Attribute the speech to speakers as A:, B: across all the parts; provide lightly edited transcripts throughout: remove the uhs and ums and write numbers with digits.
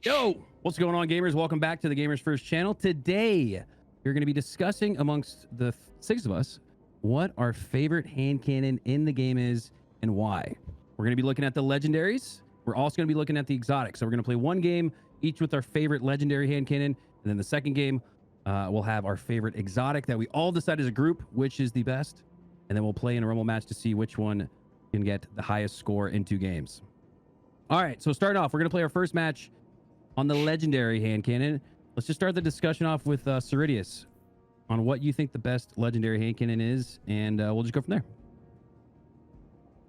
A: Yo, what's going on, gamers? Welcome back to the Gamers First channel. Today, we're going to be discussing amongst the six of us what our favorite hand cannon in the game is and why. We're going to be looking at the legendaries. We're also going to be looking at the exotics. So we're going to play one game each with our favorite legendary hand cannon, and then the second game we'll have our favorite exotic that we all decide as a group which is the best, and then we'll play in a rumble match to see which one can get the highest score in 2 games. All right, so starting off, we're going to play our first match on the legendary hand cannon. Let's just start the discussion off with Cerridius on what you think the best legendary hand cannon is, and we'll just go from there.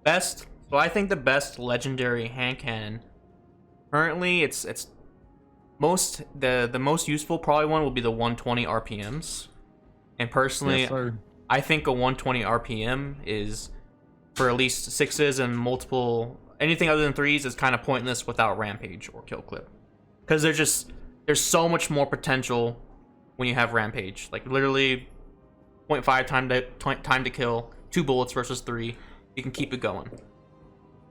B: Best? So I think the best legendary hand cannon currently, it's most the most useful probably one will be the 120 RPMs. And personally,
A: Yes,
B: I think a 120 RPM is for at least 6s and multiple anything other than 3s is kind of pointless without rampage or kill clip. Because there's so much more potential when you have rampage. Like literally 0.5 time to kill, 2 bullets versus 3. You can keep it going.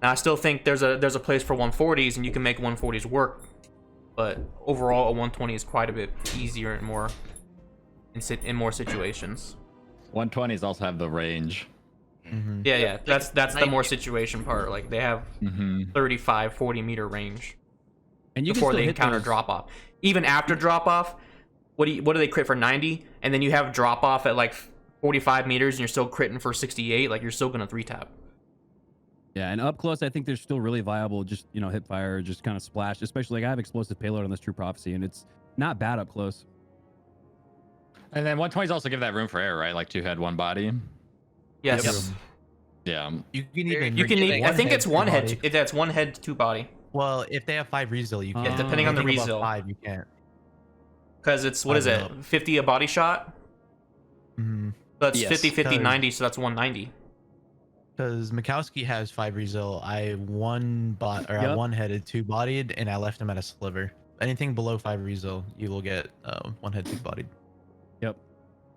B: Now I still think there's a place for 140s and you can make 140s work, but overall a 120 is quite a bit easier and more in more situations.
C: 120s also have the range.
D: Mm-hmm.
B: Yeah, that's the more situation part. Like they have 35, 40 meter range.
A: And you
B: before
A: can
B: they
A: still
B: encounter drop off. Even after drop off, what do they crit for 90? And then you have drop off at like 45 meters and you're still critting for 68. Like you're still gonna 3-tap.
A: Yeah, and up close, I think they're still really viable. Just, you know, hip fire, just kind of splash. Especially, like, I have explosive payload on this True Prophecy, and it's not bad up close.
C: And then 120s also give that room for error, right? Like 2 head, 1 body.
B: Yes.
C: Yeah.
D: You can even.
B: I think it's 1 head. That's 1 head, 2 body.
D: Well, if they have 5 resil, you can.
B: Depending on the
D: Anything above
B: resil.
D: 5, you can't.
B: Because it's what is
D: I
B: it?
D: don't know.
B: 50 a body shot.
D: Mm-hmm.
B: That's
E: Yes,
B: 50, 50,
D: 'cause-
B: 90. So that's 190.
D: Because Mikowski has 5 resil. I
A: Yep.
D: one-headed, 2-bodied, and I left him at a sliver. Anything below 5 resil, you will get 1-head, 2-bodied.
A: Yep.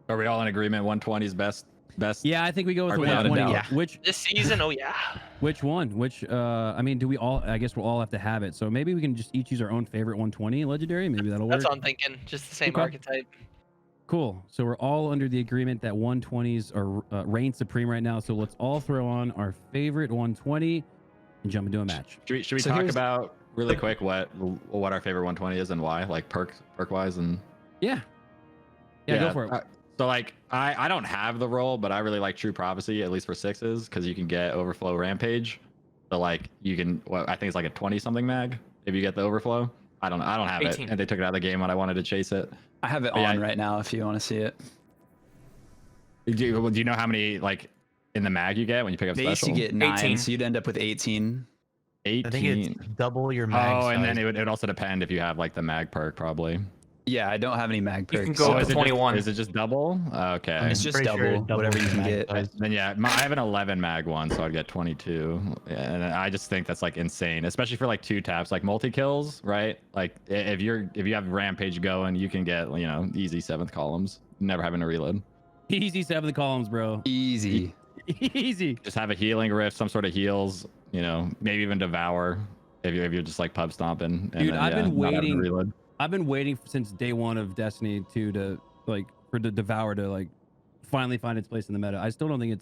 C: Are we all in agreement? 120s best?
A: Yeah, I think we go with the
C: Without a
A: 120.
D: doubt.
A: Which
E: This season, oh yeah.
A: Which one? Which I mean, do we all? I guess we'll all have to have it. So maybe we can just each use our own favorite 120 legendary. Maybe that'll work.
E: That's what I'm thinking. Just the same
A: Okay.
E: archetype.
A: Cool. So we're all under the agreement that 120s are reign supreme right now. So let's all throw on our favorite 120 and jump into a match.
C: Should we
E: So
C: talk
E: here's-
C: about really quick what our favorite 120 is and why? Like perk wise and
A: Yeah, go for it.
C: So like I don't have the role, but I really like True Prophecy, at least for 6s, because you can get overflow rampage. So like you can, well, I think it's like a 20 something mag if you get the overflow. I don't have
B: 18.
C: it, and they took it out of the game when I wanted to chase it.
E: I have it
C: But yeah,
E: on right now if you want to see it.
C: Do you know how many like in the mag you get when you pick up
E: Base
C: special?
E: you get 9,
B: 18.
E: so you'd end up with 18.
C: 18.
D: I think it's double your mag
C: Oh, and then
D: size.
C: it would also depend if you have like the mag perk probably.
E: Yeah, I don't have any mag
B: You
E: perks.
B: can go
C: So
B: up
C: is
B: to
C: it
B: 21.
C: Is it just double? Okay.
D: I'm
E: It's just
D: pretty sure
E: double, whatever you
D: your
E: can
D: mag
E: get.
D: size.
C: Then yeah, I have an 11 mag one, so I'd get 22, and I just think that's like insane, especially for like 2 taps, like multi kills, right? Like if you have rampage going, you can get easy 7th columns, never having to reload.
A: Easy 7 columns, bro.
E: Easy.
A: Easy.
C: Just have a healing rift, some sort of heals, maybe even devour if you're just like pub stomping. And
A: Dude,
C: then,
A: I've been
C: not having to
A: waiting.
C: reload.
A: I've been waiting since day 1 of Destiny 2 to for the Devour to like finally find its place in the meta. I still don't think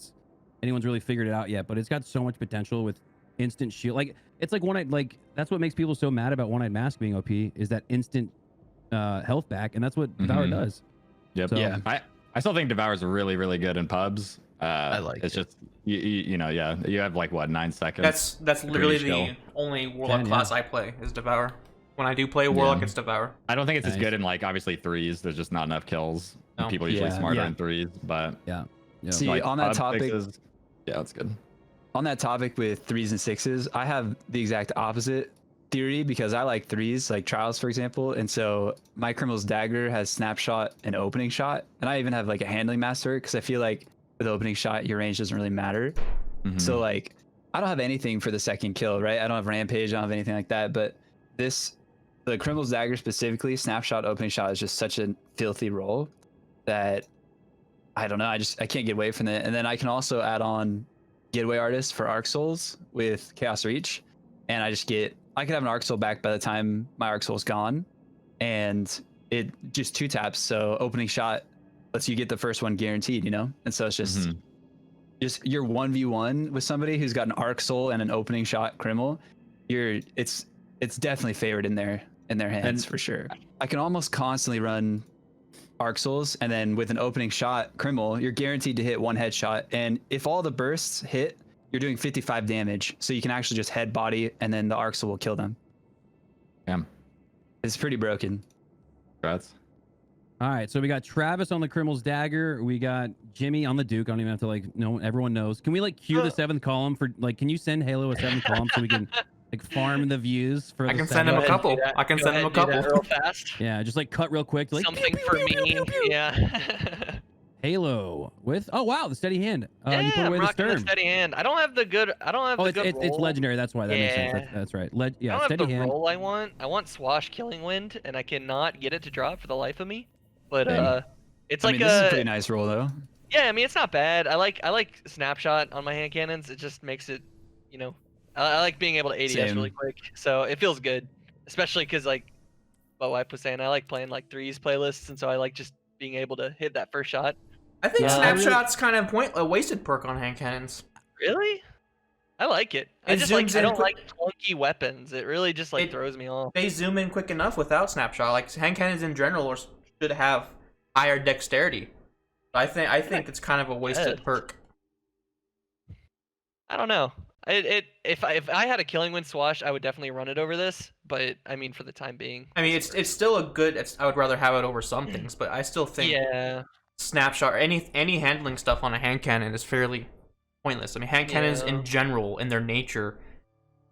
A: anyone's really figured it out yet, but it's got so much potential with instant shield. Like it's like that's what makes people so mad about One-Eyed Mask being OP is that instant health back, and that's what Devour does.
C: Yep.
A: So-
C: Yeah. I still think Devour's really, really good in pubs.
D: I like
C: it's
D: it.
C: just you have like what 9 seconds.
B: That's literally
C: Pretty
B: the
C: chill.
B: only Warlock
A: 10,
B: class I play is Devour. When I do play Warlock,
C: Yeah.
B: it's Devour.
C: I don't think it's as
A: Nice.
C: good in like obviously 3s. There's just not enough kills.
B: No.
C: People are usually
E: Yeah.
C: smarter
A: Yeah.
C: in 3s, but
A: Yeah.
E: See,
C: like,
E: on that
C: pub
E: topic,
C: 6s, yeah, that's good.
E: on that topic with 3s and 6s, I have the exact opposite theory because I like 3s, like Trials, for example. And so my Criminal's Dagger has snapshot and opening shot. And I even have like a handling master because I feel like with opening shot, your range doesn't really matter.
C: Mhm.
E: So like, I don't have anything for the second kill, right? I don't have rampage, I don't have anything like that. But the Criminal's Dagger specifically, snapshot, opening shot is just such a filthy roll that I don't know. I can't get away from it. And then I can also add on Getaway Artist for Arc Souls with Chaos Reach, and I I could have an arc soul back by the time my arc soul's gone, and it just 2 taps. So opening shot lets you get the first one guaranteed, you know. And so it's just you're 1v1 with somebody who's got an arc soul and an opening shot criminal. It's definitely favored in their hands for sure. I can almost constantly run arc souls, and then with an opening shot criminal, you're guaranteed to hit 1 headshot, and if all the bursts hit, you're doing 55 damage, so you can actually just head body, and then the arc soul will kill them.
C: Damn.
E: It's pretty broken.
C: Congrats.
A: All right, so we got Travis on the Criminal's Dagger. We got Jimmy on the Duke. I don't even have to like know. Everyone knows. Can we like cue the 7th column for like? Can you send Halo a 7th column so we can like farm the views for?
B: I
A: the
B: can send him a couple. I can send him a couple.
F: Real fast.
A: Yeah, just like cut real quick. Like,
F: Something for me. Yeah.
A: Halo with the steady hand. You put
F: Yeah, I'm
A: away the
F: rocking the
A: Sturm.
F: steady hand. I don't have the good. I don't have
A: Oh,
F: the good
A: it's
F: roll.
A: legendary. That's why that makes sense.
F: Yeah.
A: That's right.
F: I
A: Yeah,
F: don't have
A: steady
F: the
A: hand.
F: roll I want. I want Swash Killing Wind, and I cannot get it to drop for the life of me. But
E: Dang.
F: it's
E: I
F: like
E: mean, this is a pretty nice roll though.
F: yeah. I mean, it's not bad. I like Snapshot on my hand cannons. It just makes it, you know, I like being able to ADS
E: Same.
F: really quick. So it feels good, especially because like my wife was saying, I like playing like threes playlists, and so I like just being able to hit that first shot.
B: I think
A: Yeah,
B: Snapshot's kind of a wasted perk on hand cannons.
F: Really? I like it. I
B: It
F: just like
B: zooms
F: I
B: in
F: don't
B: quick.
F: like clunky weapons. It really just like
B: It-
F: throws me off.
B: They zoom in quick enough without Snapshot. Like hand cannons in general should have higher dexterity. I think it's kind of a wasted
F: Yes.
B: perk.
F: I don't know. If I had a Killing Wind Swash, I would definitely run it over this. But I mean, for the time being,
B: I mean, it's still a good. I would rather have it over some things, but I still think
F: yeah.
B: Snapshot or any handling stuff on a hand cannon is fairly pointless. I mean, hand cannons
F: Yeah.
B: in general, in their nature,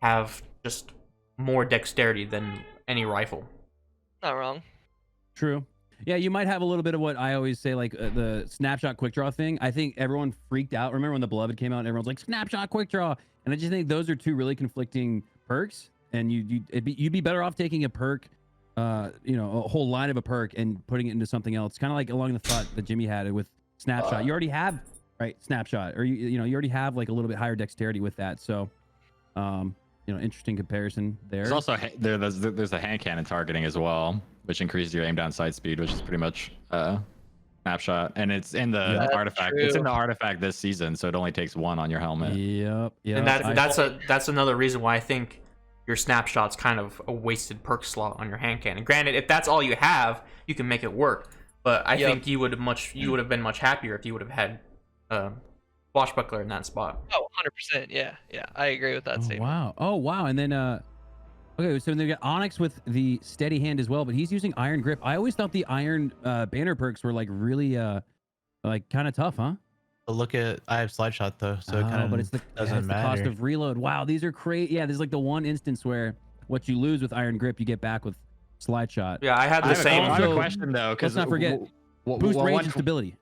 B: have just more dexterity than any rifle.
F: Not wrong.
A: True. Yeah, you might have a little bit of what I always say, like the snapshot quick draw thing. I think everyone freaked out. Remember when the Beloved came out and everyone's like snapshot quick draw, and I just think those are two really conflicting perks, and you'd be better off taking a perk, a whole line of a perk and putting it into something else. Kind of like along the thought that Jimmy had with snapshot. You already have snapshot, or you already have like a little bit higher dexterity with that. So, interesting comparison there.
C: There's also there's a hand cannon targeting as well, which increases your aim down sight speed, which is pretty much snapshot, and it's in the
F: That's
C: artifact. It's in
F: true.
C: the artifact this season, so it only takes 1 on your helmet.
A: Yep.
B: And that's another reason why I think your snapshot's kind of a wasted perk slot on your hand cannon. Granted, if that's all you have, you can make it work. But I
F: Yep.
B: think you would have been much happier if you would have had Swashbuckler in that spot.
F: Oh, 100%. Yeah, I agree with that statement.
A: Oh wow. And then okay, so they got Onyx with the steady hand as well, but he's using iron grip. I always thought the iron banner perks were like really like kind of tough, huh?
D: But look at I have slide shot though, so it kind of
A: but it's the
D: doesn't
A: the cost
D: matter.
A: of reload. Wow, these are crazy. Yeah, there's like the one instance where what you lose with iron grip, you get back with slide shot.
B: Yeah, I had
C: I
B: the
C: have,
B: same.
C: I have
A: Also,
C: a question though, because
A: let's not forget, Boost range and stability.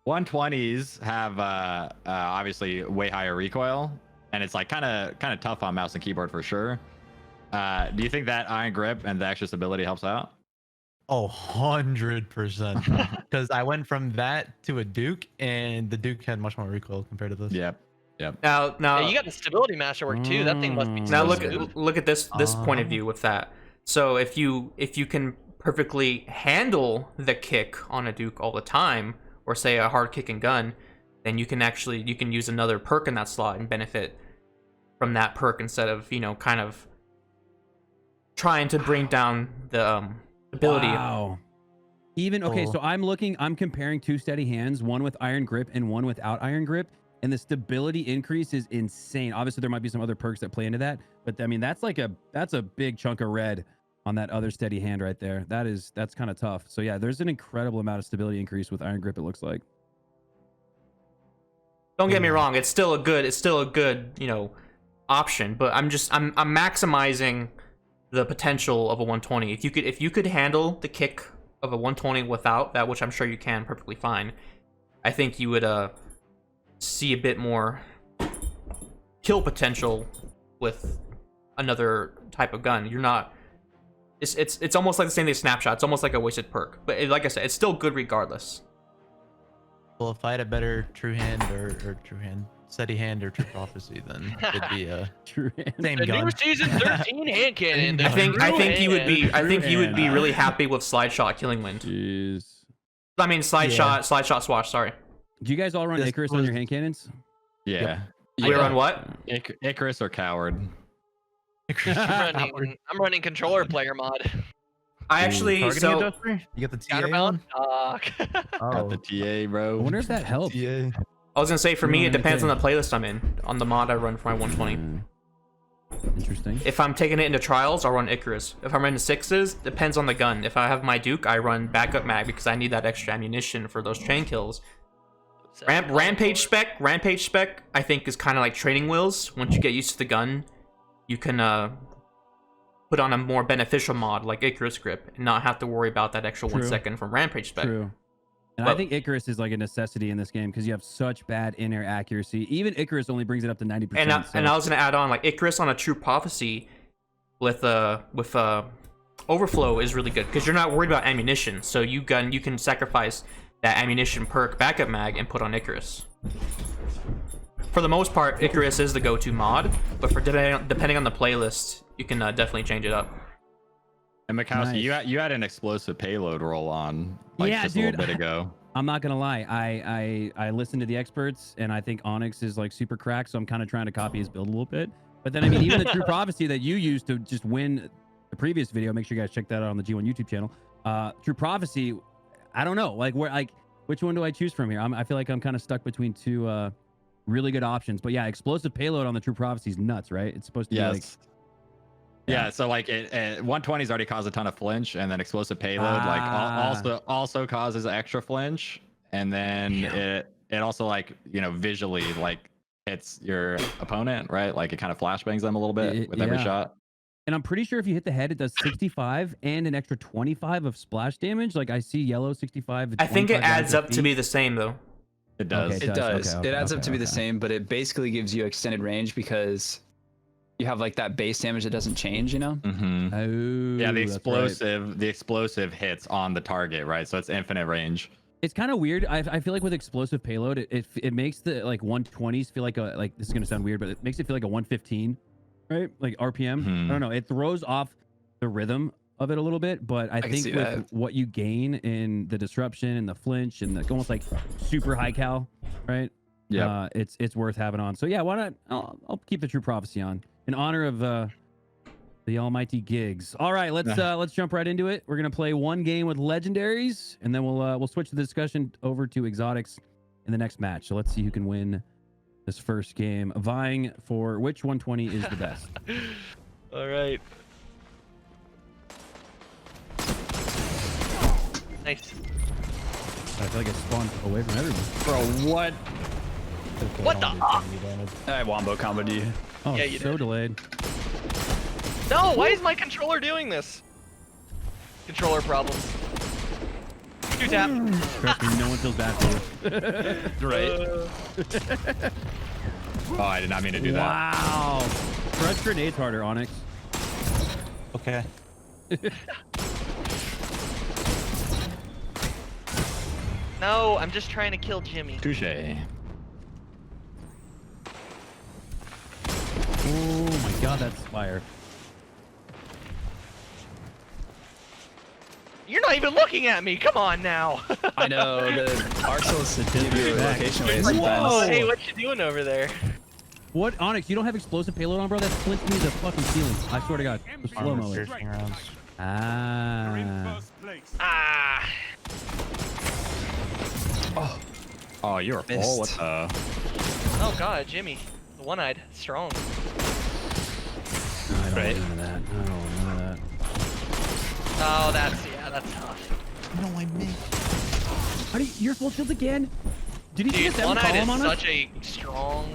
C: 120s have obviously way higher recoil, and it's like kind of tough on mouse and keyboard for sure. Do you think that iron grip and the extra stability helps out?
D: Oh, 100%. Because I went from that to a Duke, and the Duke had much more recoil compared to this.
C: Yep.
B: Now,
F: Yeah, you got the stability master work too. That thing must be.
A: Mm.
B: now
F: so
B: look
F: smooth.
B: at this point of view with that. So if you can perfectly handle the kick on a Duke all the time, or say a hard kick and gun, then you can use another perk in that slot and benefit from that perk instead of kind of trying to bring down the ability.
A: Wow. Even okay,
D: Cool.
A: so I'm comparing two steady hands, one with iron grip and one without iron grip, and the stability increase is insane. Obviously, there might be some other perks that play into that, but I mean that's a big chunk of red on that other steady hand right there. That's kind of tough. So yeah, there's an incredible amount of stability increase with iron grip. It looks like.
B: Don't get me wrong, it's still a good option, but I'm maximizing the potential of a 120. If you could handle the kick of a 120 without that, which I'm sure you can perfectly fine, I think you would see a bit more kill potential with another type of gun. You're not. It's almost like the same thing as snapshot. It's almost like a wasted perk, but like I said, it's still good regardless.
D: Well, if I had a better true hand or true hand, steady hand or true prophecy, then it'd be a
A: True.
D: same
F: The
D: gun.
F: new season 13 hand cannon.
B: I think he would be. I think he would be
A: hand.
B: really happy with slide shot killing wind.
A: Jeez.
B: I mean slide
D: Yeah.
B: shot swatch. Sorry.
A: Do you guys all run
D: This
A: Icarus on your hand cannons?
C: Yeah.
B: We run what?
C: Icarus or Coward.
F: I'm running controller player mod.
B: I actually
D: Targeting
B: so
D: adjuster? You got the TA
F: Counterbalance.
D: on?
C: Got the TA, bro.
A: I wonder if that helps.
D: TA.
B: I was gonna say for me it
A: Right
B: depends
A: there.
B: on the playlist I'm in. On the mod I run for my 120.
A: Interesting.
B: If I'm taking it into trials, I'll run Icarus. If I'm running sixes, depends on the gun. If I have my Duke, I run backup mag because I need that extra ammunition for those chain kills. Rampage spec, I think is kind of like training wheels. Once you get used to the gun, you can put on a more beneficial mod like Icarus grip and not have to worry about that extra 1
A: True.
B: second from Rampage spec.
A: True. And I
B: But-
A: think Icarus is like a necessity in this game because you have such bad in-air accuracy. Even Icarus only brings it up to 90%.
B: And I was gonna add on like Icarus on a true prophecy with overflow is really good because you're not worried about ammunition. So you can sacrifice that ammunition perk backup mag and put on Icarus. For the most part, Icarus is the go-to mod, but for depending on the playlist, you can definitely change it up.
C: And Mikowski,
A: Nice.
C: you had an explosive payload roll on like
A: Yeah,
C: just
A: dude.
C: a little bit ago.
A: I'm not gonna lie. I listened to the experts, and I think Onyx is like super cracked. So I'm kind of trying to copy his build a little bit. But then I mean, even the True Prophecy that you used to just win the previous video. Make sure you guys check that out on the G1 YouTube channel. True Prophecy. I don't know. Which one do I choose from here? I feel like I'm kind of stuck between two really good options. But yeah, explosive payload on the True Prophecy is nuts, right? It's supposed to be like.
C: Yes. Yeah, so like 120's already caused a ton of flinch, and then explosive payload also causes extra flinch, and then it also like visually like hits your opponent, right? Like it kind of flashbangs them a little bit with every
A: yeah.
C: shot.
A: And I'm pretty sure if you hit the head, it does 65 and an extra 25 of splash damage. Like I see yellow 65.
B: I think it
A: 25
B: adds up to
A: feet.
B: be the same though.
C: It does.
A: Okay.
E: It does.
A: Okay,
E: It adds up
A: okay,
E: to be the
A: okay.
E: same, but it basically gives you extended range because you have like that base damage that doesn't change,
C: Mm-hmm.
A: Oh,
C: Yeah, the
A: that's right.
C: explosive hits on the target, right? So it's infinite range.
A: It's kind of weird. I feel like with explosive payload, it makes the like 120s feel like this is gonna sound weird, but it makes it feel like a 115, right? Like RPM.
C: Mhm.
A: I don't know. It throws off the rhythm of it a little bit, but I
E: can
A: think
E: see
A: with
E: that.
A: what you gain in the disruption and the flinch and the almost like super high cal, right?
C: Yeah.
A: It's worth having on. So yeah, why not? I'll keep the True Prophecy on in honor of the almighty gigs. All right, let's jump right into it. We're gonna play one game with legendaries, and then we'll switch the discussion over to exotics in the next match. So let's see who can win this first game, vying for which 120 is the best.
F: All right. Nice.
A: I feel like I spawned away from everyone.
C: Bro, what?
F: What the?
E: I wombo comboed you.
A: Oh,
F: Yeah, you
A: so
F: did.
A: delayed.
F: No, why is my controller doing this? Controller problems. Two tap.
A: Trust me, no one feels bad for you.
E: Right.
C: Oh, I did not mean to do that.
A: Wow. Press grenades harder, Onyx.
D: Okay.
F: No, I'm just trying to kill Jimmy.
C: Touche.
A: Oh my god, that's fire.
F: You're not even looking at me. Come on now.
E: I know the Arsenal's give you a
A: back.
E: location away
F: Whoa.
E: sometimes.
F: Hey, what you doing over there?
A: What, Onyx? You don't have explosive payload on, bro? That's flinched me to the fucking ceiling. I swear to God. Slow mo.
D: Piercing rounds.
A: Ah.
F: Ah.
C: Oh, you're full.
E: Missed.
C: What the?
F: Oh God, Jimmy, the one-eyed, strong.
A: No, I don't
E: Right.
A: want none of that. I don't want none of that.
F: Oh, that's tough.
D: No, I missed.
A: How do you, you're full shield again? Did he
F: Dude,
A: see a
F: one-eyed
A: column
F: is
A: on us?
F: such a strong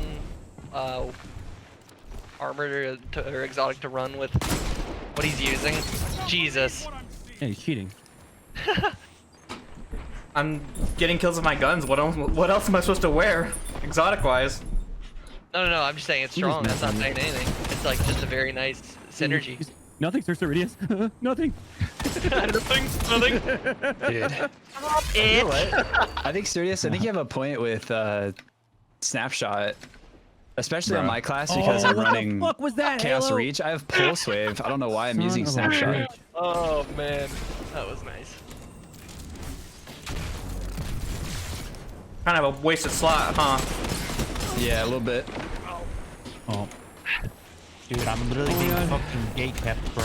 F: armor or exotic to run with what he's using. Jesus.
A: Yeah, he's cheating.
B: I'm getting kills with my guns. What else am I supposed to wear? Exotic wise.
F: No, I'm just saying it's
A: He just
F: strong. That's not
A: messing
F: saying anything. It's like just a very nice synergy.
A: Nothing, Sir Cerridius. Nothing.
F: Nothing.
E: Dude.
F: Stop
E: You
F: it.
E: know what? I think Cerridius, I think you have a point with snapshot, especially on
C: Bro.
E: my class because I'm
A: what
E: running
A: the fuck was that?
E: Chaos
A: Halo?
E: Reach. I have Pulse Wave. I don't know why I'm
A: Son
E: using
A: of a
E: snapshot.
A: bitch.
F: Oh man, that was nice.
B: Kind of a wasted slot, huh?
E: Yeah, a little bit.
A: Oh,
D: Dude, I'm literally being fucking gate kept, bro.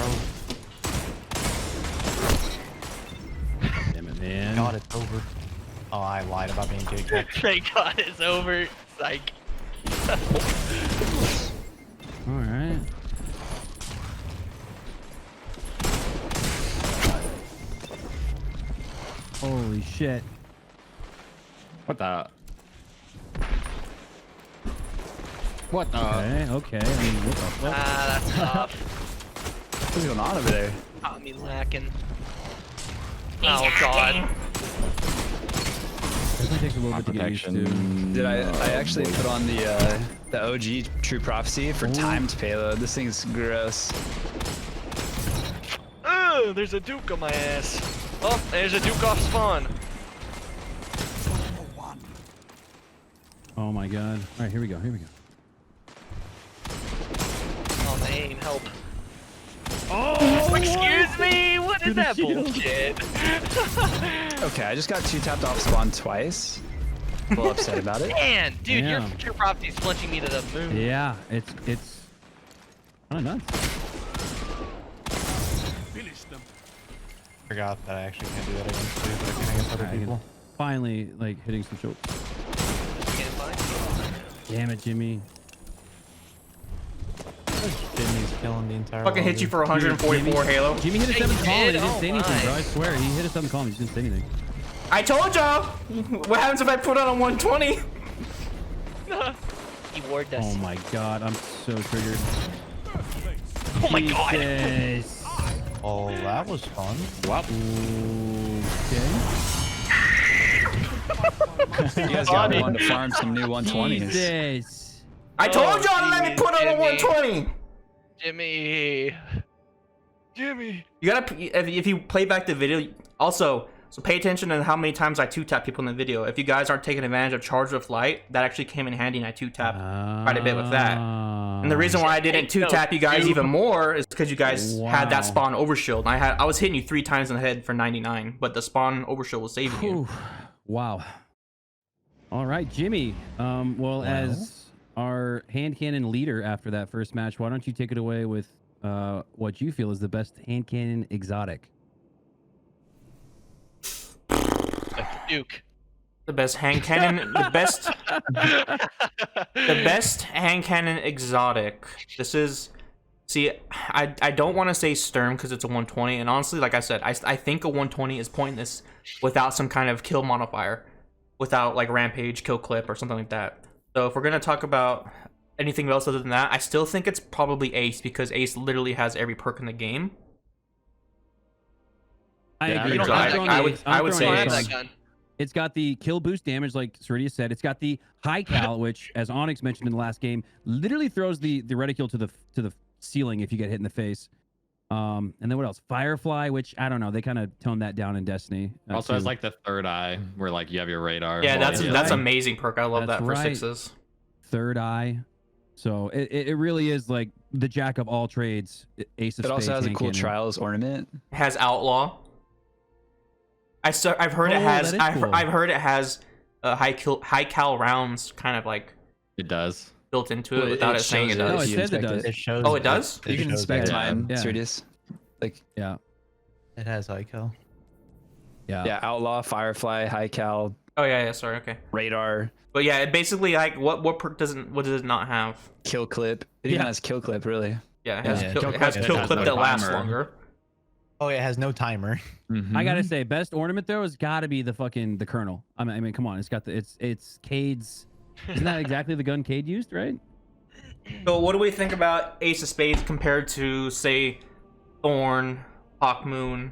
A: damn it, man.
D: God, it's over. Oh, I lied about being gate kept.
F: Thank God it's over. Psych.
A: All right. Holy shit.
C: What the? What the?
A: Okay. I mean, what the fuck?
F: Ah, that's tough.
E: What's going on over there?
F: Got me lacking. Oh God.
A: Definitely takes a little bit to get used to.
C: Protection.
E: Did I actually put on the OG True Prophecy for timed payload. This thing's gross.
F: Oh, there's a Duke on my ass. Oh, there's a Duke off spawn.
A: Oh my god. All right, here we go. Here we go.
F: Oh, my aim, help.
A: Oh,
F: Excuse me, what
A: Through
F: is
A: the
F: that
A: shield.
F: bullshit?
E: Okay, I just got 2-tapped off spawn twice. A little upset about it.
F: Man, dude, your
A: Yeah.
F: True Prophecy's flinching me to the moon.
A: Yeah, it's kind of nuts.
D: Forgot that I actually can't do that against you, but I can against other
A: Alright,
D: people.
A: Finally, like hitting some shots.
F: Can't find
A: Damn it, Jimmy.
D: Jimmy's killing the entire
B: Fucking hit you for
A: Dude,
B: 144, Halo.
A: Jimmy hit a
F: Hey,
A: 7
F: you
A: column. He
F: did?
A: didn't
F: Oh
A: say anything, bro.
F: my.
A: I swear, he hit a 7 column. He just didn't say anything.
B: I told y'all. What happens if I put on a 120?
F: He ward us.
A: Oh my god, I'm so triggered.
F: Oh my God.
A: Jesus.
D: Oh, that was fun.
A: Okay.
E: You guys got one to farm some new 120s.
A: Jesus.
B: I told
F: Oh,
B: y'all to let me put on a
F: Jimmy.
B: 120.
F: Jimmy.
B: You gotta, if you play back the video, also, so pay attention to how many times I 2-tap people in the video. If you guys aren't taking advantage of Charge with Light, that actually came in handy and I 2-tap quite a bit with that. And the reason why I didn't 2-tap you guys even more is because you guys had that
A: Wow.
B: spawn overshield. And I was hitting you 3 times in the head for 99, but the spawn overshield was saving you.
A: Whew. Wow. All right, Jimmy. Well, as our hand cannon leader after that first match, why don't you take it away with what you feel is the best hand cannon exotic?
F: Duke.
B: The best hand cannon, the best hand cannon exotic. This is, see, I don't want to say Sturm because it's a 120, and honestly, like I said, I think a 120 is pointless without some kind of kill modifier, without like rampage, kill clip, or something like that. So if we're gonna talk about anything else other than that, I still think it's probably Ace because Ace literally has every perk in the game.
A: I
C: Yeah,
A: agree.
C: you don't
A: I'm
C: have
A: throwing
B: that-
A: Ace.
B: I
A: I'm
B: would
A: throwing
B: say
F: I
A: Ace
F: have
B: Ace.
F: that
A: on.
F: gun.
A: It's got the kill boost damage, like Cerridius said. It's got the high cal, which, as Onyx mentioned in the last game, literally throws the reticule to the ceiling if you get hit in the face. And then what else? Firefly, which I don't know. They kind of toned that down in Destiny.
C: Also has
A: too.
C: like the third eye, where like you have your radar.
B: Yeah,
C: while
B: that's
C: you-
B: that's
A: right.
B: amazing perk. I love
A: That's
B: that for
A: right.
B: 6s.
A: third eye. So it really is like the jack of all trades. Ace of
E: It also
A: spades,
E: has a
A: hand
E: cool
A: cannon.
E: trials ornament.
B: It has Outlaw. I've heard it
A: Oh,
B: has
A: that is cool.
B: I've heard it has high cal rounds kind of like
C: It does.
B: built into
E: Well,
B: it without it saying it
E: shows
B: does.
A: No,
E: if
A: it
E: you
A: says it
E: inspect
A: does.
D: It shows.
B: Oh, it does?
E: You can
D: shows
E: inspect
D: that
E: mine,
A: Yeah.
E: Cerridius. Like,
A: Yeah.
D: It has ICO.
E: yeah, Outlaw, Firefly, High Cal,
B: Oh yeah, sorry, okay.
E: Radar,
B: But yeah, it basically like what perk does it not have?
E: Kill Clip. It even
A: Yeah.
E: has Kill Clip, really.
B: Yeah, it has
D: Yeah,
B: kill,
C: kill
B: it has
C: clip,
B: kill
C: it has
B: clip
C: no
B: that lasts
C: timer.
B: longer.
D: Oh, it has no timer.
A: I gotta
C: Mhm.
A: say, best ornament though has got to be the Colonel. I mean, come on, it's got it's Cade's. Isn't that exactly the gun Cade used, right?
B: So what do we think about Ace of Spades compared to say Thorn, Hawkmoon,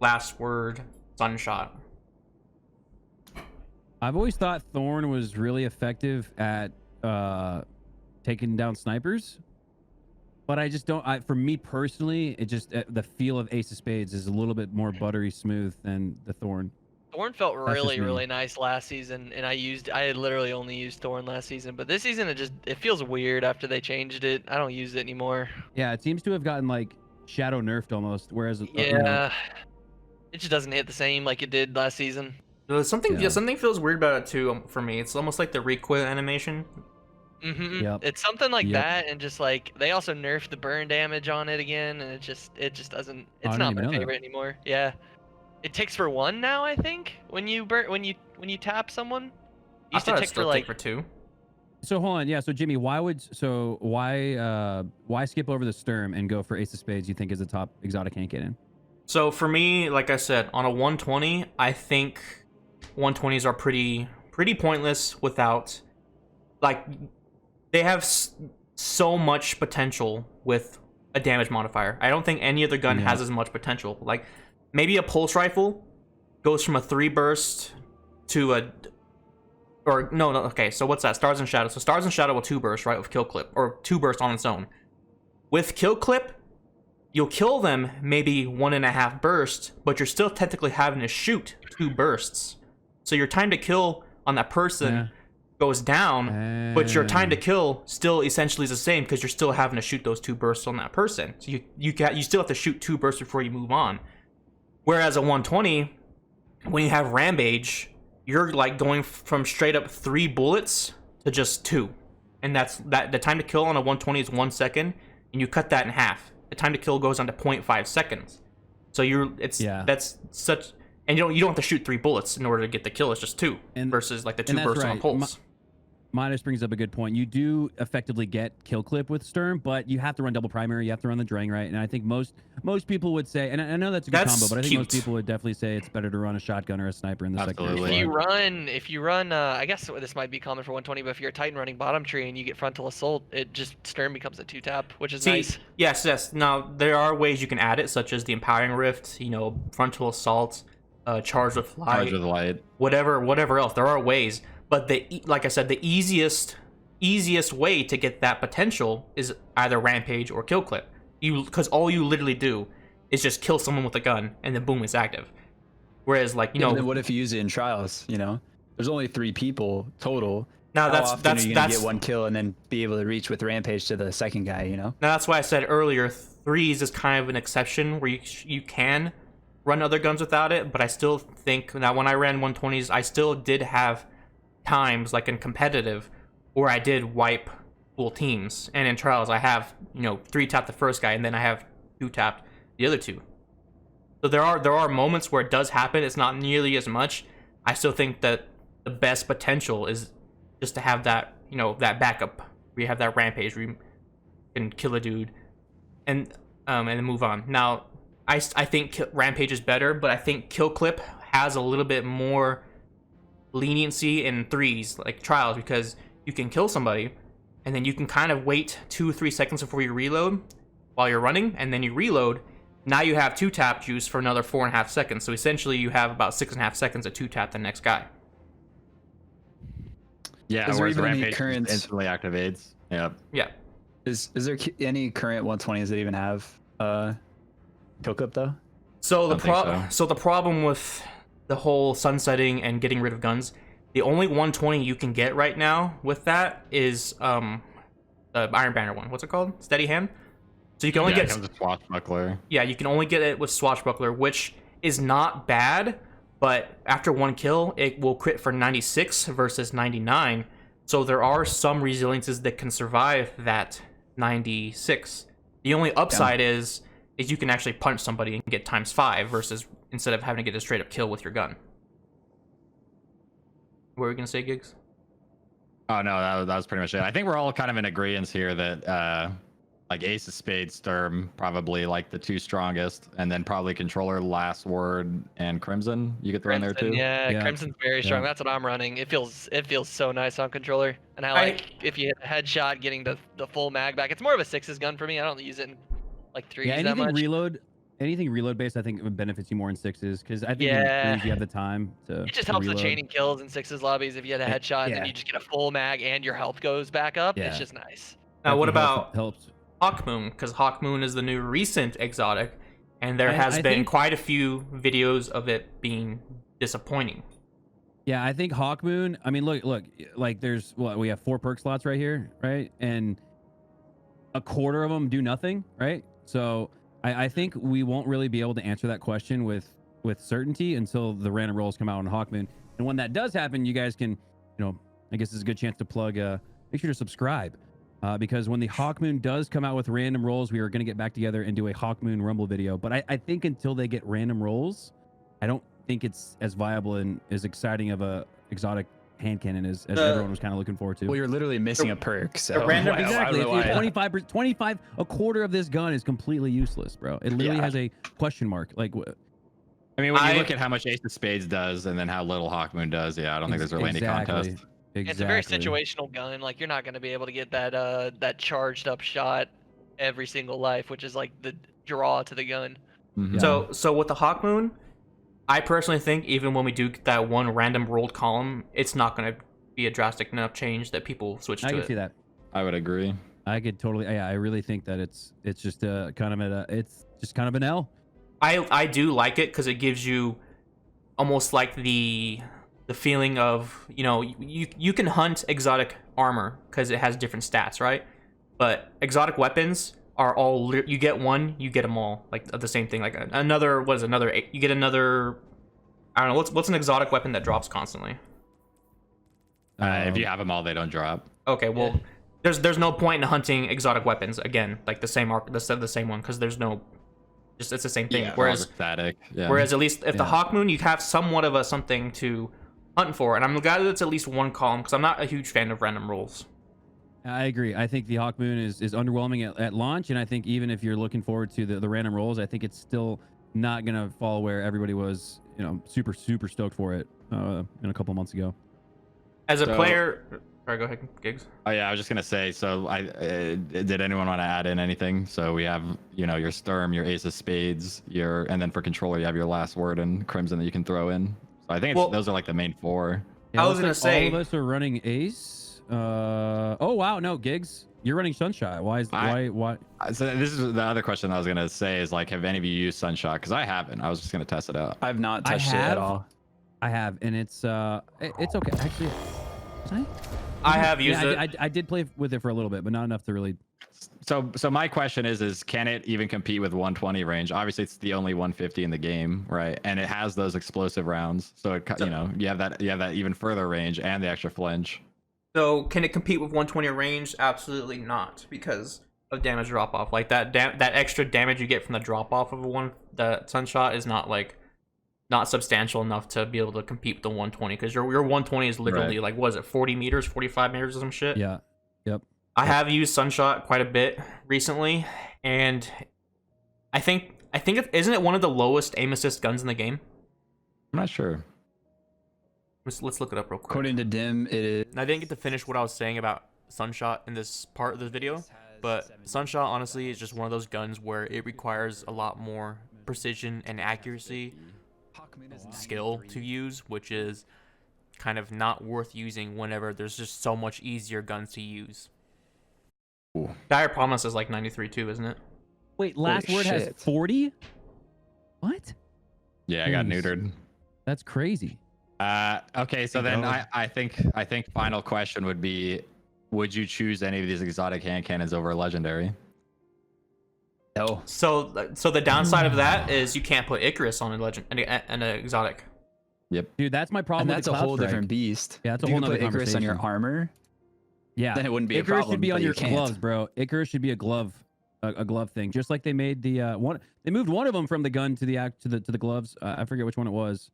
B: Last Word, Sunshot?
A: I've always thought Thorn was really effective at taking down snipers, But I just don't. For me personally, it just the feel of Ace of Spades is a little bit more buttery smooth than the Thorn.
F: Thorn felt
A: That's just
F: really,
A: me.
F: really nice last season, and I had literally only used Thorn last season, but this season it feels weird after they changed it. I don't use it anymore.
A: Yeah, it seems to have gotten like shadow nerfed almost. Whereas
F: Yeah, it just doesn't hit the same like it did last season.
B: Something feels weird about it too for me. It's almost like the recoil animation.
A: Yep.
F: It's something like
A: Yep.
F: that, and just like they also nerfed the burn damage on it again, and it just doesn't.
A: I
F: It's
A: didn't
F: not
A: even
F: my
A: know that.
F: favorite anymore. Yeah, it ticks for 1 now. I think when you tap someone, it
B: I
F: used to
B: thought it
F: tick for
B: still
F: like
B: for 2.
A: So hold on, yeah. So Jimmy, why skip over the Sturm and go for Ace of Spades? You think is the top exotic hand cannon?
B: So for me, like I said, on a 120, I think 120s are pretty pointless without, like, they have so much potential with a damage modifier. I don't think any other gun has as much potential. Like, maybe a pulse rifle goes from a 3 burst to a, or no, okay, so what's that? Stars and Shadow. So Stars and Shadow will 2 burst, right, with kill clip, or 2 burst on its own. With kill clip, you'll kill them maybe 1.5 bursts, but you're still technically having to shoot 2 bursts. So your time to kill on that person goes down, but your time to kill still essentially is the same because you're still having to shoot those 2 bursts on that person. So you still have to shoot 2 bursts before you move on. Whereas a 120, when you have Rampage, you're like going from straight up 3 bullets to just 2, and the time to kill on a 120 is 1 second, and you cut that in half. The time to kill goes down to 0.5 seconds. So that's such, and you don't have to shoot 3 bullets in order to get the kill. It's just 2 versus like the 2 bursts on a pulse.
A: Midas brings up a good point. You do effectively get kill clip with Sturm, but you have to run double primary. You have to run the Drang, right? And I think most people would say, and I know that's a good combo, but I think most people would definitely say it's better to run a shotgun or a sniper in the secondary.
F: If you run, I guess this might be common for 120, but if you're a Titan running bottom tree and you get frontal assault, it just Sturm becomes a 2-tap, which is nice.
B: Yes. Now there are ways you can add it, such as the Empowering Rift, frontal assault, charge with light, whatever else. There are ways. But like I said, the easiest way to get that potential is either Rampage or kill clip. Because all you literally do is just kill someone with a gun, and then boom, it's active. Whereas, like,
E: then what if you use it in trials? There's only 3 people total.
B: Now
E: How
B: that's
E: often are you gonna get 1 kill and then be able to reach with Rampage to the second guy?
B: Now that's why I said earlier, 3s is kind of an exception where you can run other guns without it. But I still think that when I ran 120s, I still did have times, like in competitive, where I did wipe full teams, and in trials I have 3-tap the first guy and then I have 2-tapped the other 2. So there are moments where it does happen. It's not nearly as much. I still think that the best potential is just to have that that backup where you have that Rampage where you can kill a dude and then move on. Now I think Rampage is better, but I think kill clip has a little bit more leniency in 3s, like trials, because you can kill somebody and then you can kind of wait 2-3 seconds before you reload while you're running, and then you reload. Now you have 2-tap juice for another 4.5 seconds, so essentially you have about 6.5 seconds to 2-tap the next guy.
C: Yeah, whereas Rampage instantly activates.
B: Yeah.
E: Is there any current 120s that even have kill clip though?
B: So the problem with the whole sunsetting and getting rid of guns, the only 120 you can get right now with that is the Iron Banner one. What's it called? Steady Hand. So you can only get
C: it comes with Swashbuckler.
B: Yeah, you can only get it with Swashbuckler, which is not bad, but after 1 kill, it will crit for 96 versus 99. So there are some resiliences that can survive that 96. The only upside is you can actually punch somebody and get ×5 versus instead of having to get a straight up kill with your gun. What were we gonna say, Gigs?
C: Oh no, that was pretty much it. I think we're all kind of in agreement here that like Ace of Spades, Sturm, probably like the 2 strongest, and then probably Controller, Last Word, and Crimson. You get throw in there too.
F: Yeah, Crimson's very strong. That's what I'm running. It feels so nice on controller, and I like if you hit a headshot, getting the full mag back. It's more of a 6s gun for me. I don't use it in like 3s that much.
A: Anything reload based, I think it benefits you more in 6s, because I think in 3s you have the time to.
F: It just helps with chaining kills in 6s lobbies. If you had a headshot and then you just get a full mag and your health goes back up, it's just nice.
B: Now, what about
A: helps?
B: Hawkmoon, because Hawkmoon is the new recent exotic, and there has
A: I
B: been
A: think-
B: quite a few videos of it being disappointing.
A: Yeah, I think Hawkmoon. I mean, look, like there's we have 4 perk slots right here, right? And a quarter of them do nothing, right? So I think we won't really be able to answer that question with certainty until the random rolls come out on Hawkmoon. And when that does happen, you guys can, I guess it's a good chance to plug. Make sure to subscribe. Because when the Hawkmoon does come out with random rolls, we are going to get back together and do a Hawkmoon Rumble video. But I think until they get random rolls, I don't think it's as viable and as exciting of a exotic hand cannon as everyone was kind of looking forward to.
E: Well, you're literally missing a perk. So
B: random-
E: I don't
A: Exactly.
E: know why-
A: 25, a quarter of this gun is completely useless, bro. It literally
E: Yeah.
A: has a question mark. Like,
C: I mean, when you look at how much Ace of Spades does and then how little Hawkmoon does, yeah, I don't think there's really any contest.
A: Exactly.
F: It's a very situational gun. Like you're not going to be able to get that charged up shot every single life, which is like the draw to the gun.
C: Mhm.
B: So with the Hawkmoon, I personally think even when we do get that one random rolled column, it's not going to be a drastic enough change that people switch to
A: I can
B: it.
A: see that.
C: I would agree.
A: I could totally. Yeah, I really think that it's just kind of an L.
B: I do like it because it gives you almost like the feeling of, you can hunt exotic armor because it has different stats, right? But exotic weapons are all, you get one, you get them all, like the same thing. Like another, what is another? You get another. I don't know what's an exotic weapon that drops constantly.
C: If you have them all, they don't drop.
B: Okay, well, there's no point in hunting exotic weapons again, like the same one, because there's no, just it's the same thing.
C: Yeah,
B: whereas
C: static. Yeah.
B: Whereas at least if the
A: Yeah.
B: Hawkmoon, you have somewhat of a something to hunt for, and I'm glad that it's at least one column because I'm not a huge fan of random rolls.
A: I agree. I think the Hawkmoon is underwhelming at launch, and I think even if you're looking forward to the random rolls, I think it's still not gonna fall where everybody was, super stoked for it in a couple months ago.
B: As a
C: So-
B: player, sorry, go ahead, Gigs.
C: Oh yeah, I was just gonna say. So, did anyone want to add in anything? So we have, your Sturm, your Ace of Spades, and then for controller you have your Last Word and Crimson that you can throw in. So I think those are like the main 4.
A: Yeah,
B: I
A: it
B: was
A: looks
B: gonna
A: like
B: say-
A: all of us are running Ace. Oh wow, no, Gigs, you're running Sunshot. Why?
C: So this is the other question I was gonna say is like, have any of you used Sunshot? Because I haven't. I was just gonna test it out.
E: I've not
A: I
E: touched it at
A: have.
E: all.
A: I have, and it's okay. Actually, was
B: I have used it.
A: I did play with it for a little bit, but not enough to really.
C: So my question is can it even compete with 120 range? Obviously, it's the only 150 in the game, right? And it has those explosive rounds, so it, you have that even further range and the extra flinch.
B: So can it compete with 120 range? Absolutely not, because of damage drop off. Like that extra damage you get from the drop off of the Sunshot is not substantial enough to be able to compete with the 120, because your 120 is literally
C: Right.
B: like, what is it, 40 meters, 45 meters or some shit?
A: Yeah. Yep.
B: I have used Sunshot quite a bit recently, and I think isn't it one of the lowest aim assist guns in the game?
C: I'm not sure.
B: Let's look it up real quick.
E: According to Dim, it is.
B: I didn't get to finish what I was saying about Sunshot in this part of the video, but Sunshot honestly is just one of those guns where it requires a lot more precision and accuracy, skill to use, which is kind of not worth using whenever there's just so much easier guns to use.
C: Ooh.
B: Dire Promise is like 93 too, isn't it?
A: Wait, Last
E: Holy
A: Word has
E: shit.
A: 40? What?
C: Yeah, I got
A: Jeez.
C: neutered.
A: That's crazy.
C: Okay, so then I think final question would be, would you choose any of these exotic hand cannons over a legendary?
E: No.
B: So the downside of that is you can't put Icarus on a legend and an exotic.
A: Dude, that's my problem
E: And
A: with
E: that's
A: the
E: a
A: Cloud
E: whole
A: Strike.
E: different beast.
A: Yeah, that's a
E: If you
A: whole
E: could
A: nother
E: put Icarus on your
A: conversation.
E: armor,
A: Yeah.
E: then it wouldn't be a
A: Icarus
E: problem.
A: should be on
E: but
A: your
E: you can't.
A: gloves, bro. Icarus should be a glove thing, just like they made the one. They moved one of them from the gun to the gloves. I forget which one it was.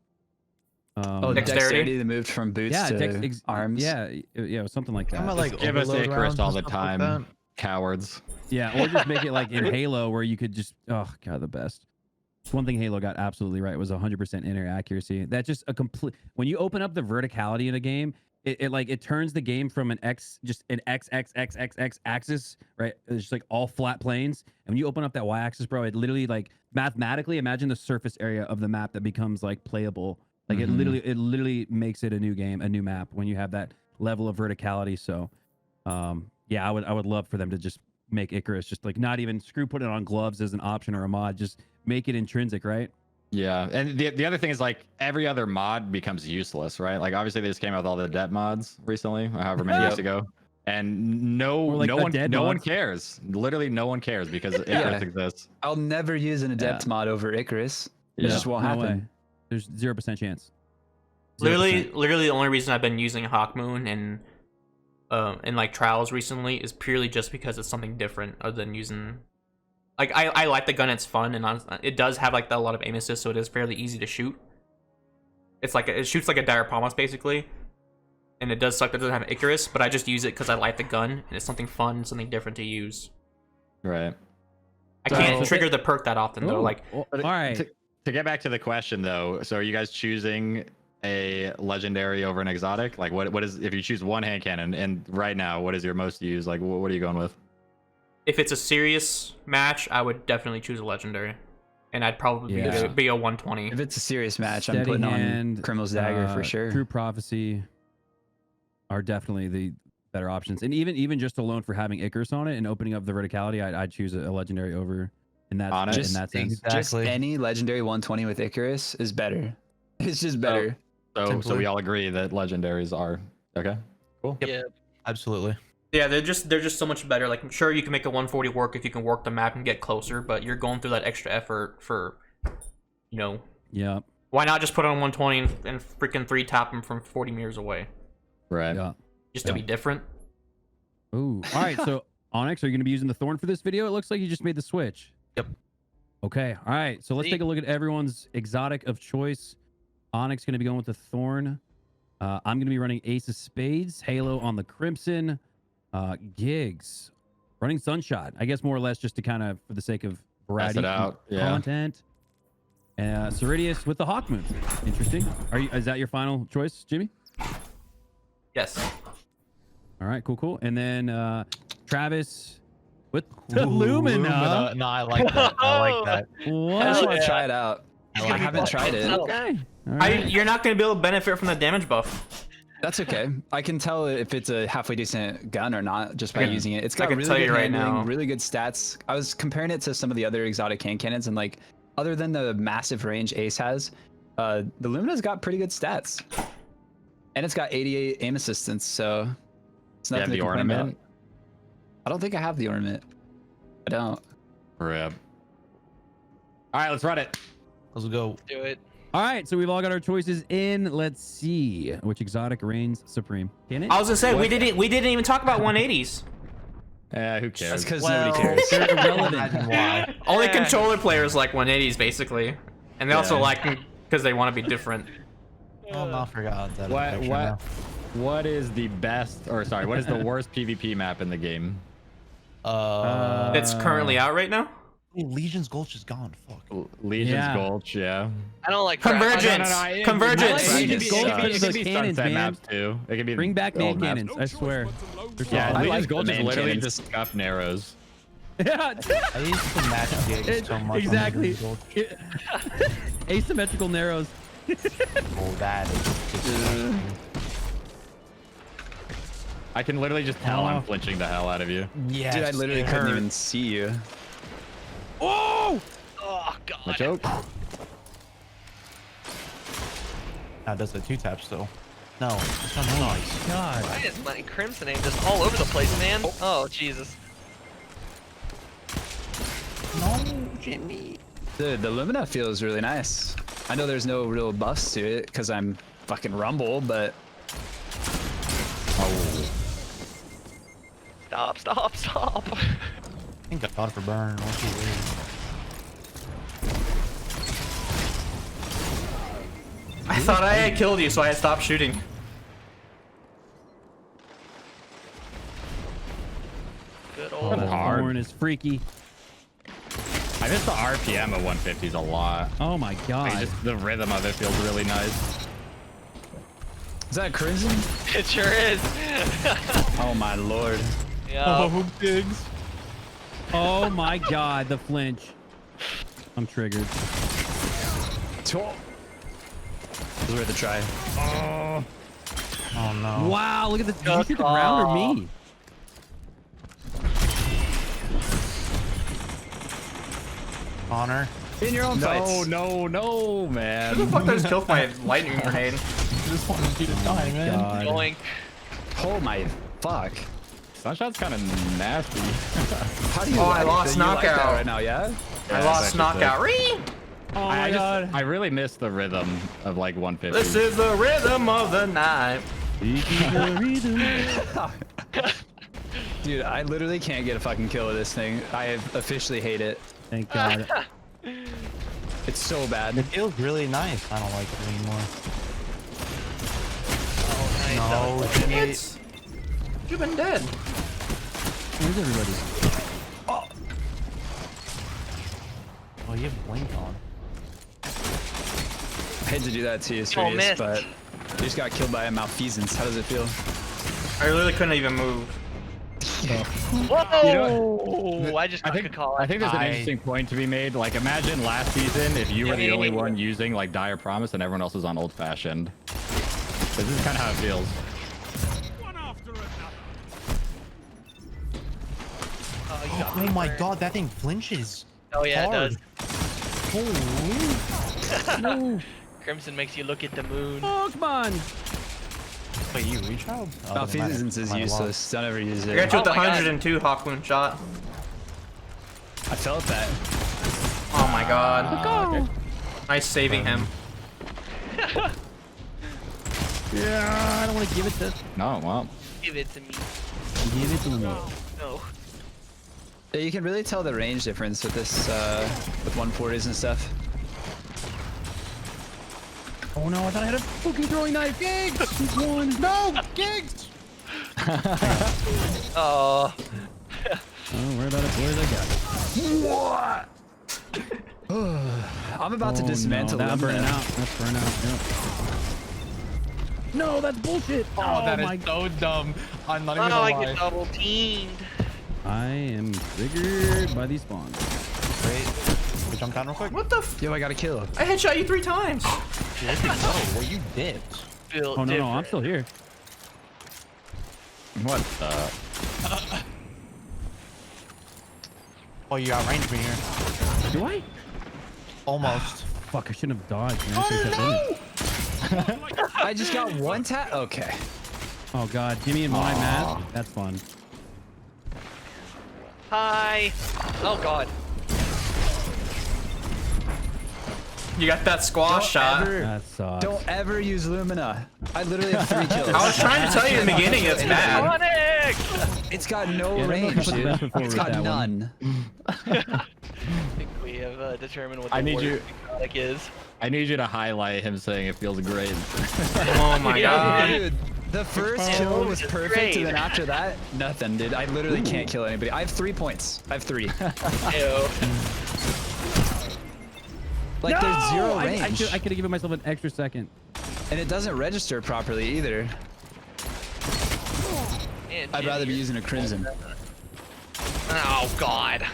E: Oh,
B: Dexterity?
E: dexterity. They moved from boots
A: yeah,
E: to arms.
A: Yeah, it was something like that.
D: Talking about, like,
C: Give us
D: overload
C: Icarus
D: rounds
C: all
D: and
C: the
D: stuff like
C: time,
D: that.
C: cowards.
A: Yeah, or just make it like in Halo where you could just, oh god, the best. One thing Halo got absolutely right was 100% inner accuracy. That's just a complete. When you open up the verticality in a game, it turns the game from an X axis, right? It's just like all flat planes. And when you open up that Y axis, bro, it literally, like, mathematically, imagine the surface area of the map that becomes like playable. Like it literally makes it a new game, a new map when you have that level of verticality. So, yeah, I would love for them to just make Icarus just like not even screw put it on gloves as an option or a mod. Just make it intrinsic, right?
C: Yeah, and the other thing is like every other mod becomes useless, right? Like obviously they just came out with all the debt mods recently, or however many years ago, and
A: Or like
C: no
A: mods.
C: one cares. Literally no one cares because Icarus exists.
E: I'll never use an adept mod over Icarus. It
C: Yeah.
E: just won't
A: No
E: happen.
A: way. There's 0% chance. 0%.
B: Literally, the only reason I've been using Hawkmoon and like trials recently is purely just because it's something different other than using. Like I like the gun; it's fun, and it does have like a lot of aim assist, so it is fairly easy to shoot. It's like it shoots like a dire promise basically, and it does suck that it doesn't have Icarus, but I just use it because I like the gun and it's something fun, something different to use.
C: Right.
B: I can't trigger the perk that often though.
A: Ooh,
B: Like,
A: all right.
C: To get back to the question though, so are you guys choosing a legendary over an exotic? Like what is, if you choose one hand cannon, and right now what is your most used? Like what are you going with?
B: if it's a serious match, I would definitely choose a legendary, and I'd probably
A: Yeah.
B: be a 120.
E: If it's a serious match, I'm
A: Steady
E: putting
A: Hand,
E: on Criminal's Dagger for sure.
A: True Prophecy are definitely the better options, and even just alone for having Icarus on it and opening up the verticality, I'd choose a legendary over in that
C: On it?
A: in that sense.
D: Exactly.
E: Just any legendary 120 with Icarus is better. It's just better.
C: So
D: Simply.
C: we all agree that legendaries are okay. Cool.
F: Yeah.
D: Absolutely.
B: Yeah, they're just so much better. Like, sure, you can make a 140 work if you can work the map and get closer, but you're going through that extra effort for, you know,
A: Yeah.
B: why not just put on 120 and freaking 3-tap them from 40 meters away,
C: Right.
A: Yeah.
B: just to be different.
A: Ooh. All right. So Onyx, are you going to be using the Thorn for this video? It looks like you just made the switch.
D: Yep.
A: Okay. All right. So let's take a look at everyone's exotic of choice. Onyx going to be going with the Thorn. I'm going to be running Ace of Spades, Halo on the Crimson, Gigs, running Sunshot. I guess more or less just to kind of for the sake of variety
C: it out, yeah.
A: content. Cerridius with the Hawkmoon. Interesting. Is that your final choice, Jimmy?
B: Yes.
A: All right, cool. And then Travis with the Lumina.
D: No, I like that. I like that.
E: I
A: What?
E: just want to
F: yeah.
E: try it out. I haven't tried it.
A: Okay. All right.
B: You're not going to be able to benefit from the damage buff.
E: That's okay. I can tell if it's a halfway decent gun or not just by
B: I can-
E: using it. It's
B: I
E: got
B: can
E: really
B: tell
E: good
B: you right
E: handling,
B: now.
E: really good stats. I was comparing it to some of the other exotic hand cannons, and like, other than the massive range Ace has, the Lumina's got pretty good stats, and it's got 88 aim assistance. So it's
C: You have
E: nothing
C: the
E: to complain about.
C: ornament.
E: I don't think I have the ornament. I don't.
C: Rip. All right, let's run it.
D: Let's go.
F: Do it.
A: All right, so we've all got our choices in. Let's see which exotic reigns supreme. Can it?
B: I was going to say, we didn't even talk about 180s.
C: Yeah, who
E: That's
C: cares?
E: because
D: Well,
E: nobody cares.
A: They're irrelevant.
D: Imagine why.
B: Only
F: Yeah.
B: controller players like 180s, basically. And they also
C: Yeah.
B: like them because they want to be different.
D: Oh, no, I forgot that.
C: What
D: picture
C: what
D: now.
C: what is the best, or sorry, what is the worst PvP map in the game?
B: That's currently out right now?
D: Legion's Gulch is gone. Fuck.
C: Legion's
A: Yeah.
C: Gulch, yeah.
F: I don't like
B: Convergence. Convergence.
A: I like
C: It
A: Legion's
C: could
A: Gulch
C: be-
A: because of
C: it could
A: the
C: be
A: cannons,
C: sunset
A: man.
C: maps too. It could be
A: Bring back
C: the old
A: man
C: maps.
A: cannons. I swear. They're
C: Yeah,
A: solid.
E: I
C: Legion's
E: like
C: Gulch
E: the
C: is
E: main
C: literally
E: cannons.
C: just scuff narrows.
A: Yeah.
D: I used to match gigs so much. on
A: Exactly.
D: Legion's Gulch.
A: Asymmetrical narrows.
D: Oh, that is disgusting.
C: I can literally just tell
A: Oh.
C: I'm flinching the hell out of you.
D: Yes,
E: Dude, I literally
D: it
E: couldn't
D: hurt.
E: even see you.
A: Oh!
F: Oh
C: The
F: god.
C: choke.
D: That does the 2-tap still. No, it's not nice.
A: God.
F: Why is my Crimson aim just all over the place, man? Oh Jesus.
D: No, Jimmy.
E: Dude, the Lumina feels really nice. I know there's no real buffs to it because I'm fucking Rumble, but
F: Stop.
D: Thank God for burn. What's he weird?
B: I thought I had killed you, so I had stopped shooting.
F: Good
A: Oh,
F: old.
C: That's hard.
A: Thorn is freaky.
C: I miss the RPM of 150s a lot.
A: Oh my God.
C: Like, just the rhythm of it feels really nice.
E: is that Crimson?
F: It sure is.
E: Oh my lord.
F: Yeah.
D: pigs.
A: Oh my God, the flinch. I'm triggered.
E: It was worth a try.
D: Oh no.
A: Wow, look at this. Did you shoot the ground or me?
D: Connor.
E: In your own fights.
C: No, man.
B: Who the fuck does kill with my lightning grenade?
D: I just wanted you to die, man.
A: God.
F: Going.
E: Oh my fuck.
C: Sunshot's kind of nasty.
E: How do you?
B: Oh, I
E: like
B: lost
E: that? You like that
B: knockout.
E: right now, yeah.
B: I
C: Yeah,
B: lost
C: that's actually
B: knockout. Ree!
A: Oh my God.
C: I really miss the rhythm of like 150.
B: This is the rhythm of the night.
E: Dude, I literally can't get a fucking kill with this thing. I officially hate it.
A: Thank God.
E: It's so bad.
D: It feels really nice. I don't like it anymore.
F: Oh, nice.
D: No, teammate.
B: It's... You've been dead.
A: Where's everybody?
D: Oh, you have blink on.
E: I hate to do that to you,
F: Oh,
E: Cerridius,
F: missed.
E: but you just got killed by a malfeasance. How does it feel?
B: I literally couldn't even move.
F: Whoa! I just
C: I
F: got
C: think
F: a call.
C: there's an interesting point to be made. Like, imagine last season if you were the only one using like Dire Promise and everyone else was on Old Fashioned. This is kind of how it feels.
F: Oh, you got
D: Oh
F: me
D: my
F: burned.
D: God, that thing flinches.
F: Oh yeah,
D: hard.
F: it does.
A: No.
F: Crimson makes you look at the moon.
A: Hawkmoon.
D: Wait, you rechild? Oh,
E: Malfeasance is useless. Don't ever use
B: I
E: it.
B: got you with the
F: Oh my God.
B: 102 Hawkmoon shot.
E: I felt that.
B: Oh my God. Nice saving him.
A: Yeah, I don't want to give it to.
C: No, well,
F: Give it to me.
A: Give it to me.
F: No.
E: Yeah, you can really tell the range difference with this, with 140s and stuff.
A: Oh no, I thought I had a fucking throwing knife. Gigs! He's won. No! Gigs!
F: Oh.
A: Oh, worry about it, boys. I got it.
E: I'm about to dismantle
A: no,
E: them.
A: that's burning out. That's burning out. Yep. No, that's bullshit.
D: Oh, that
A: my
D: is so dumb. I'm not even
F: Oh,
D: gonna
F: I
D: lie.
F: get double teamed.
A: I am triggered by these spawns.
D: Wait, we jump down real quick.
B: What the f?
E: Yo, I got a kill.
B: I headshot you 3 times.
D: Well, you dipped.
F: Feel
A: Oh no,
F: different.
A: no, I'm still here.
C: what the?
D: Oh, you outranged me here.
A: Do I?
D: Almost.
A: Fuck, I shouldn't have dodged. Man. I should've kept running.
E: I just got one tap. Okay.
A: Oh god, Jimmy and my mask. That's fun.
F: Hi. Oh God.
B: You got that squash shot.
A: That sucks.
E: Don't ever use Lumina. I literally have 3 kills.
B: I was trying to tell you in the beginning it's bad.
F: Sonic!
E: It's got no
A: Yeah, I don't know if
E: range,
A: I put the
E: dude.
A: best foot forward
E: It's
A: with
E: got
A: that one.
E: none.
F: I think we have determined what the
C: I need
F: word
C: you-
F: Sonic is.
C: I need you to highlight him saying it feels great.
B: Oh my God.
E: Dude, the first kill was
F: It's
E: perfect,
F: great.
E: and then after that, nothing, dude. I literally can't kill anybody. I have 3 points. I have 3.
F: Ew.
E: Like, there's 0 range.
A: I could have given myself an extra second.
E: And it doesn't register properly either.
F: Man,
E: I'd rather be
F: Jimmy.
E: using a Crimson.
F: Oh God.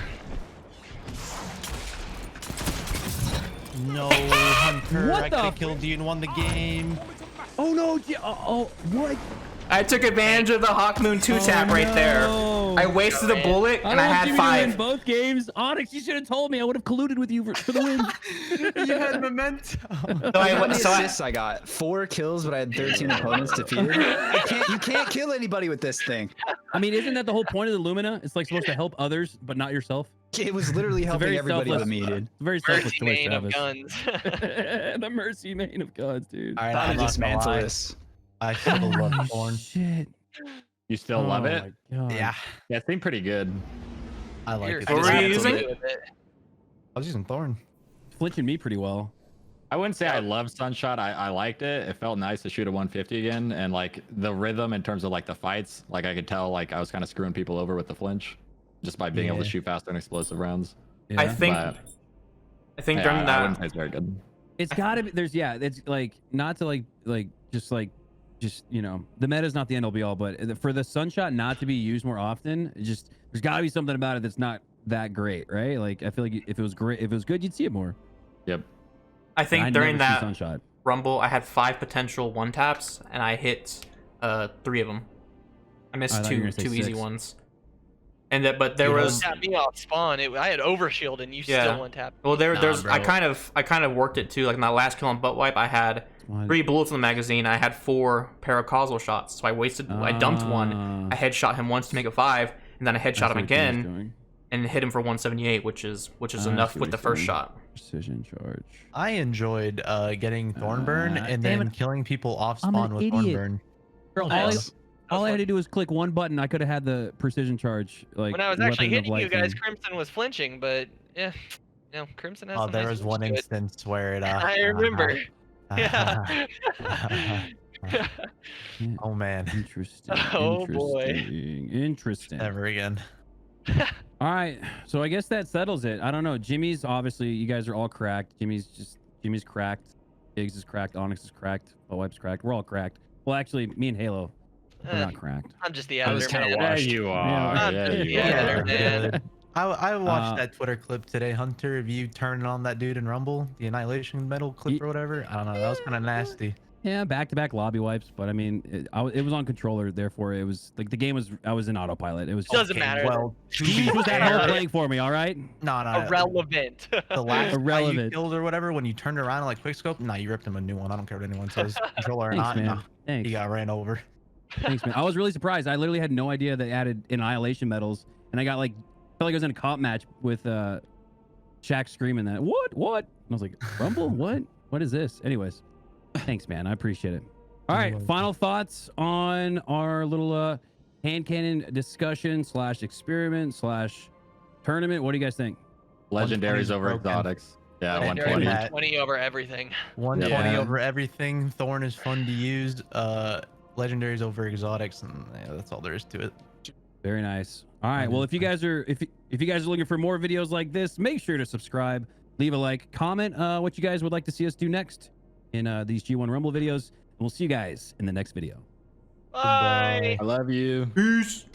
D: No, Hunter.
A: What
D: I
A: the
D: could have killed you and won the game.
A: Oh no! What?
B: I took advantage of the Hawkmoon 2-tap right there.
A: no.
B: I wasted a bullet and I had
A: in
B: 5.
A: both games. Onyx, you should have told me. I would have colluded with you for the win.
D: You had memento.
B: So
E: How
B: I,
E: many
B: so I,
E: assists I got? 4 kills, but I had 13 opponents defeated. You can't kill anybody with this thing.
A: I mean, isn't that the whole point of the Lumina? It's like supposed to help others, but not yourself.
E: It was literally helping
A: very
E: everybody
A: selfless-
E: but me, dude.
A: It's a very selfless
F: Mercy
A: choice,
F: main of
A: Travis.
F: guns.
A: The mercy main of gods, dude.
D: All right,
E: Time
D: I'm
E: to
D: not gonna
E: dismantle
D: lie.
E: this.
D: I still love Thorn.
A: Shit.
C: You still love it?
A: My God.
D: Yeah,
C: Yeah, it seemed pretty good.
D: I like it.
B: What were you
F: Dismantle
B: using?
F: it with it.
D: I was using Thorn.
A: Flinching me pretty well.
C: I wouldn't say I love Sunshot. I liked it. It felt nice to shoot a 150 again, and like the rhythm in terms of like the fights, like I could tell like I was kind of screwing people over with the flinch, just by being able to
A: Yeah.
C: shoot faster and explosive rounds.
B: I
A: Yeah.
B: think
C: But,
B: during
C: I
B: that
C: wouldn't say it's very good.
A: It's gotta be. There's it's like not to just you know, the meta's not the end all be all, but for the Sunshot not to be used more often, there's gotta be something about it that's not that great, right? Like I feel like if it was great, if it was good, you'd see it more.
C: Yep.
B: I think
A: I
B: during
A: never see
B: that
A: Sunshot.
B: rumble I had 5 potential 1-taps and I hit 3 of them. I
A: I
B: missed
A: thought you were
B: two
A: gonna say
B: easy
A: 6.
B: ones. And that, but there was
F: Tap me off spawn. I had overshield and you
B: Yeah.
F: still went tap.
B: well, there's
C: bro.
B: I kind of worked it too. Like my last kill on butt wipe, I had 3 bullets in the magazine. I had 4 paracausal shots, so I dumped one. I headshot him once to make it 5, and then I headshot him again and hit him for 178, which is enough with the first shot.
A: Precision charge.
D: I enjoyed getting Thornburn and
A: damn
D: then
A: it.
D: killing people off
A: I'm an
D: spawn with
A: idiot.
D: Thornburn.
A: Bro, all I had to do was click one button. I could have had the precision charge. Like
F: When I was actually
A: weapon of
F: hitting you
A: light
F: guys,
A: thing.
F: Crimson was flinching, but yeah, Crimson has.
D: Oh,
F: some
D: there
F: nice
D: was
F: flinch
D: one
F: to it.
D: instance where it.
F: I remember. Yeah.
D: Oh man.
A: Interesting.
F: Oh, boy.
A: Interesting.
D: Never again.
A: All right, so I guess that settles it. I don't know. Jimmy's obviously, you guys are all cracked. Jimmy's cracked. Diggs is cracked. Onyx is cracked. Wipe's cracked. We're all cracked. Well, actually, me and Halo are not cracked.
F: I'm just the
E: I was
F: editor,
E: kinda
F: man.
E: washed.
C: Yeah, you
A: Yeah,
C: are.
F: I'm
C: Yeah,
F: just
C: you
F: the
C: are.
F: editor, man.
D: Good. I watched that Twitter clip today, Hunter, of you turning on that dude in Rumble, the Annihilation Medal clip or whatever. I don't know. That was kind of nasty.
A: Yeah, back-to-back lobby wipes, but I mean, it was on controller, therefore it was like the game was. I was in autopilot. It was.
F: Doesn't matter.
D: Well, to
A: He
D: be
A: was at home
D: fair,
A: playing for me. All right.
D: no.
F: Irrelevant.
D: The last guy you
A: Irrelevant.
D: killed or whatever, when you turned around and like quickscope, nah, you ripped him a new one. I don't care what anyone says, controller or
A: Thanks,
D: not.
A: man.
D: Nah,
A: Thanks.
D: he got ran over.
A: Thanks, man. I was really surprised. I literally had no idea they added annihilation medals, and I got like felt like I was in a comp match with Shaq screaming that what? And I was like, Rumble? What is this? Anyways, thanks, man. I appreciate it. All right, final thoughts on our little hand cannon discussion / experiment / tournament. What do you guys think?
C: Legendaries
D: 120's
C: over
D: broken.
C: exotics. Yeah,
F: Legendary
C: 120.
F: 120 over everything.
D: 120
C: Yeah.
D: over everything. Thorn is fun to use. Legendaries over exotics, and yeah, that's all there is to it.
A: Very nice. All right. Well, if you guys are looking for more videos like this, make sure to subscribe, leave a like, comment what you guys would like to see us do next in these G1 Rumble videos. And we'll see you guys in the next video.
F: Bye.
C: I love you.
B: Peace.